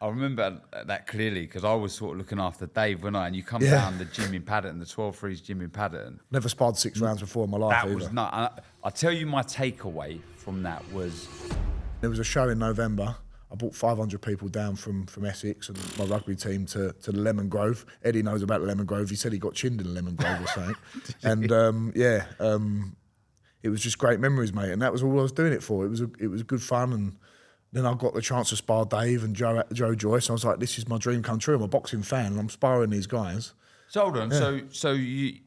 I remember that clearly because I was sort of looking after Dave, wasn't I? And you come down the gym in Paddington, the 12-3's gym in Paddington. Never sparred 6 rounds before in my life That either. was not. I'll tell you my takeaway from that was... There was a show in November. I brought 500 people down from Essex and my rugby team to the Lemon Grove. Eddie knows about the Lemon Grove. He said he got chinned in the Lemon Grove or something. And it was just great memories, mate. And that was all I was doing it for. It was good fun. And then I got the chance to spar Dave and Joe Joyce. I was like, this is my dream come true. I'm a boxing fan and I'm sparring these guys. So hold on. Yeah. So you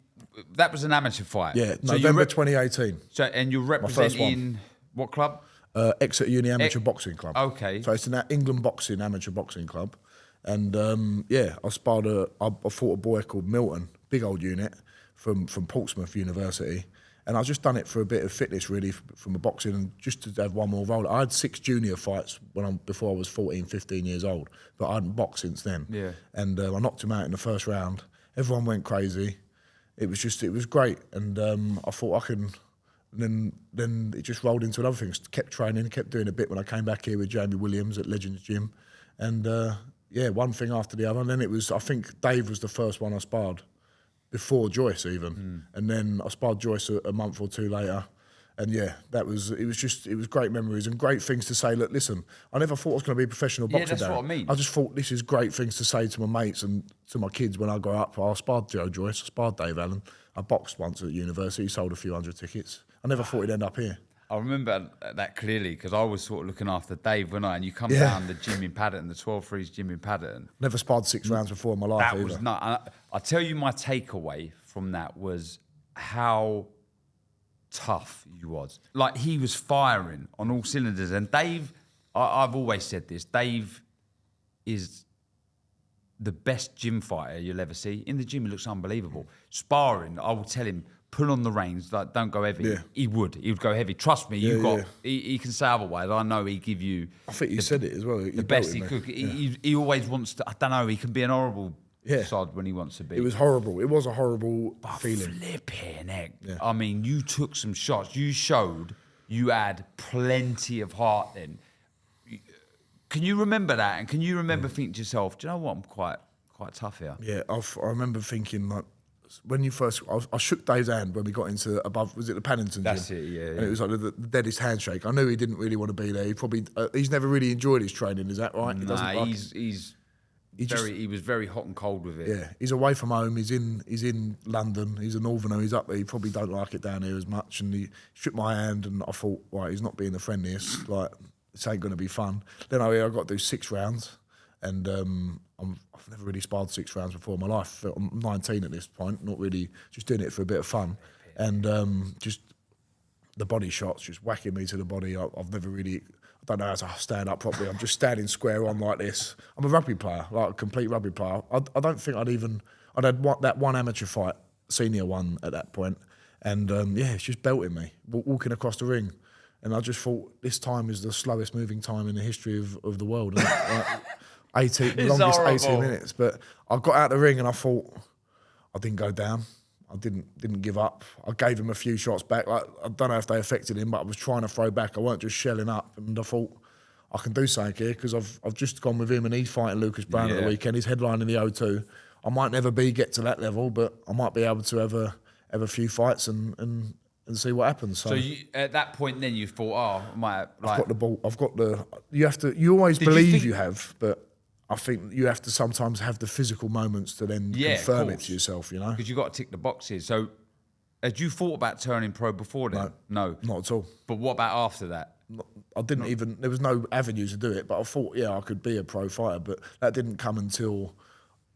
that was an amateur fight. Yeah, so November 2018. So and you're representing what club? Exeter Uni Amateur Boxing Club. Okay. So it's an England boxing amateur boxing club, and I sparred I fought a boy called Milton, big old unit from Portsmouth University, and I just done it for a bit of fitness really from a boxing and just to have one more role. I had 6 junior fights before I was 14, 15 years old, but I hadn't boxed since then. Yeah. And I knocked him out in the first round. Everyone went crazy. It was great, and I thought I can. And then it just rolled into other things. Kept training, kept doing a bit when I came back here with Jamie Williams at Legends Gym. And one thing after the other. And then I think Dave was the first one I sparred before Joyce even. And then I sparred Joyce a month or 2 later. And it was great memories and great things to say. Look, listen, I never thought I was going to be a professional boxer. Yeah, that's what I mean. I just thought this is great things to say to my mates and to my kids when I grow up. I sparred Joe Joyce, I sparred Dave Allen. I boxed once at university, sold a few hundred tickets. I never thought it'd end up here. I remember that clearly because I was sort of looking after Dave, wasn't I? And you come down the gym in Paddington, the 12-3's gym in Paddington. Never sparred 6 rounds before in my life That was not. I'll tell you my takeaway from that was how tough you was. Like he was firing on all cylinders. And Dave, I've always said this, Dave is the best gym fighter you'll ever see. In the gym, he looks unbelievable. Sparring, I will tell him, pull on the reins, like don't go heavy. Yeah. He would go heavy. Trust me, he can say otherwise. I know he'd give you. I think you said it as well. The best he could. He always wants to. I don't know. He can be an horrible sod when he wants to be. It was horrible. It was a horrible feeling. Flipping heck. Yeah. I mean, you took some shots. You showed you had plenty of heart. Then, can you remember that? And can you remember thinking to yourself, do you know what? I'm quite tough here. Yeah, I remember thinking like. When you first, I shook Dave's hand when we got into above. Was it the Paddington gym? That's it, yeah. And it was like the deadest handshake. I knew he didn't really want to be there. He's never really enjoyed his training. Is that right? Nah, he was very hot and cold with it. Yeah, he's away from home. He's in London. He's a northerner. He's up there. He probably don't like it down here as much. And he shook my hand, and I thought, right, he's not being the friendliest. Like, this ain't going to be fun. Then I got to do 6 rounds, and I've never really sparred 6 rounds before in my life. I'm 19 at this point, not really, just doing it for a bit of fun. And just the body shots, just whacking me to the body. I've never really, I don't know how to stand up properly. I'm just standing square on like this. I'm a rugby player, like a complete rugby player. I don't think I'd had that one amateur fight, senior one at that point. And it's just belting me, walking across the ring. And I just thought, this time is the slowest moving time in the history of the world. Longest 18 minutes. But I got out the ring and I thought, I didn't go down. I didn't give up. I gave him a few shots back. Like, I don't know if they affected him, but I was trying to throw back. I weren't just shelling up. And I thought, I can do something here because I've just gone with him and he's fighting Lucas Brown at the weekend. He's headlining the O2. I might never get to that level, but I might be able to have a few fights and see what happens. So at that point, then you thought, I've got the ball. You always believe you have, but I think you have to sometimes have the physical moments to then confirm it to yourself, you know? Because you've got to tick the boxes. So had you thought about turning pro before then? No. Not at all. But what about after that? I didn't even, there was no avenue to do it, but I thought, I could be a pro fighter, but that didn't come until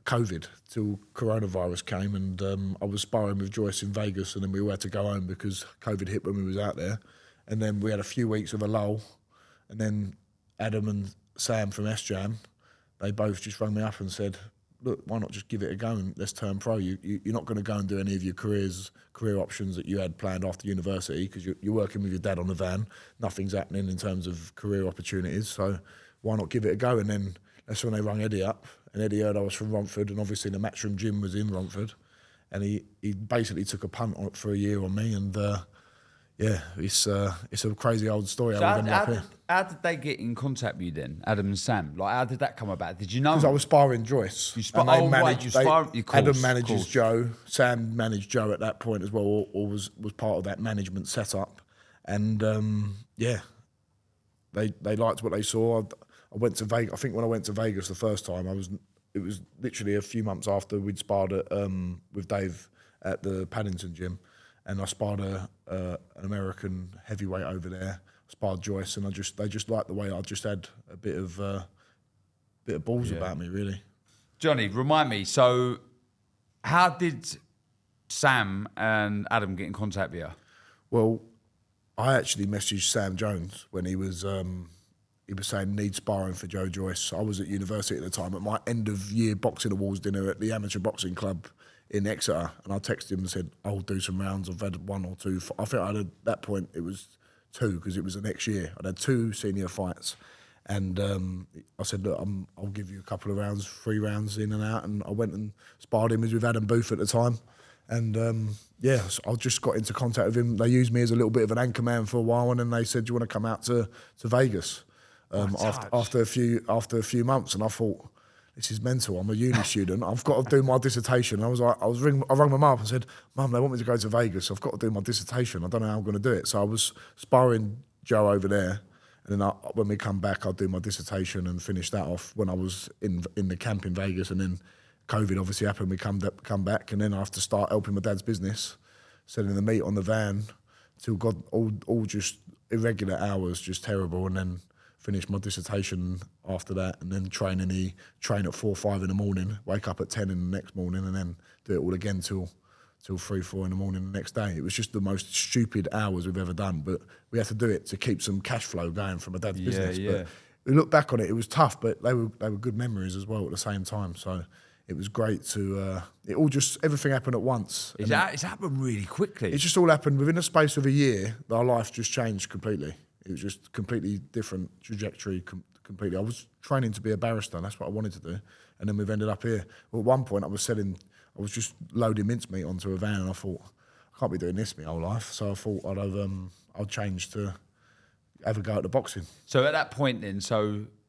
COVID, till coronavirus came, and I was sparring with Joyce in Vegas, and then we all had to go home because COVID hit when we was out there. And then we had a few weeks of a lull, and then Adam and Sam from S-Jam, they both just rang me up and said, look, why not just give it a go and let's turn pro? You're not going to go and do any of your career options that you had planned after university because you're working with your dad on the van. Nothing's happening in terms of career opportunities, so why not give it a go? And then that's when they rang Eddie up, and Eddie heard I was from Romford, and obviously the Matchroom gym was in Romford, and he basically took a punt on it for a year on me, and Yeah, it's a crazy old story. So How we ended up here. how did they get in contact with you then, Adam and Sam? Like, how did that come about? Did you know? Because I was sparring Joyce. You and they Adam Adam manages Joe. Sam managed Joe at that point as well, or was part of that management setup. And yeah, they liked what they saw. I went to Vegas. I think when I went to Vegas the first time, it was literally a few months after we'd sparred with Dave at the Paddington gym, and I sparred an American heavyweight over there. Sparred Joyce, and they just liked the way I just had a bit of balls about me, really. Johnny, remind me. So, how did Sam and Adam get in contact with you? Well, I actually messaged Sam Jones when he was saying need sparring for Joe Joyce. I was at university at the time at my end of year boxing awards dinner at the amateur boxing club in Exeter, and I texted him and said I'll do some rounds. I've had 1 or 2. I think I had at that point it was 2 because it was the next year. I'd had 2 senior fights, and I said look, I'll give you a couple of rounds, 3 rounds in and out, and I went and sparred him with Adam Booth at the time. And yeah, so I just got into contact with him. They used me as a little bit of an anchor man for a while, and then they said, "Do you want to come out to Vegas?" After a few months, and I thought, "This is mental. I'm a uni student. I've got to do my dissertation." I rang my mum up and said, "Mum, they want me to go to Vegas. I've got to do my dissertation. I don't know how I'm going to do it." So I was sparring Joe over there, and then when we come back, I'll do my dissertation and finish that off when I was in the camp in Vegas, and then COVID obviously happened. We come back, and then I have to start helping my dad's business, selling the meat on the van, till God, all just irregular hours, just terrible. And then finish my dissertation after that, and then train at 4 or 5 in the morning, wake up at 10 in the next morning, and then do it all again till 3, 4 in the morning the next day. It was just the most stupid hours we've ever done, but we had to do it to keep some cash flow going from my dad's business. Yeah. But we look back on it, it was tough, but they were good memories as well at the same time. So it was great to, everything happened at once. It's happened really quickly. It just all happened within a space of a year. Our life just changed completely. It was just completely different trajectory, completely. I was training to be a barrister, that's what I wanted to do. And then we've ended up here. Well, at one point I was just loading mincemeat onto a van, and I thought, I can't be doing this my whole life. So I thought I'd change to have a go at the boxing. So at that point then,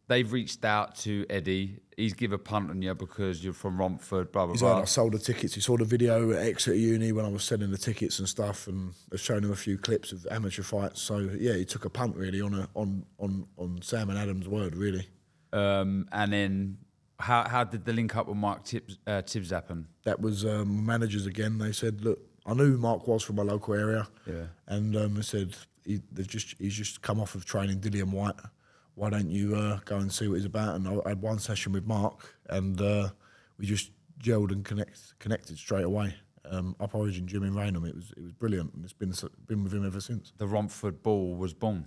they've reached out to Eddie. He's give a punt on you because you're from Romford, blah, blah, He's blah. heard I sold the tickets. He saw the video at Exeter Uni when I was selling the tickets and stuff, and they've shown him a few clips of amateur fights. So yeah, he took a punt really on Sam and Adam's word, really. And then how did the link up with Mark Tibbs happen? That was managers again. They said, look, I knew Mark was from my local area, and they said he's just come off of training Dillian White. Why don't you go and see what he's about? And I had 1 session with Mark, and we just gelled and connected straight away. Up Origin Gym in Raynham, it was brilliant, and it's been with him ever since. The Romford ball was born.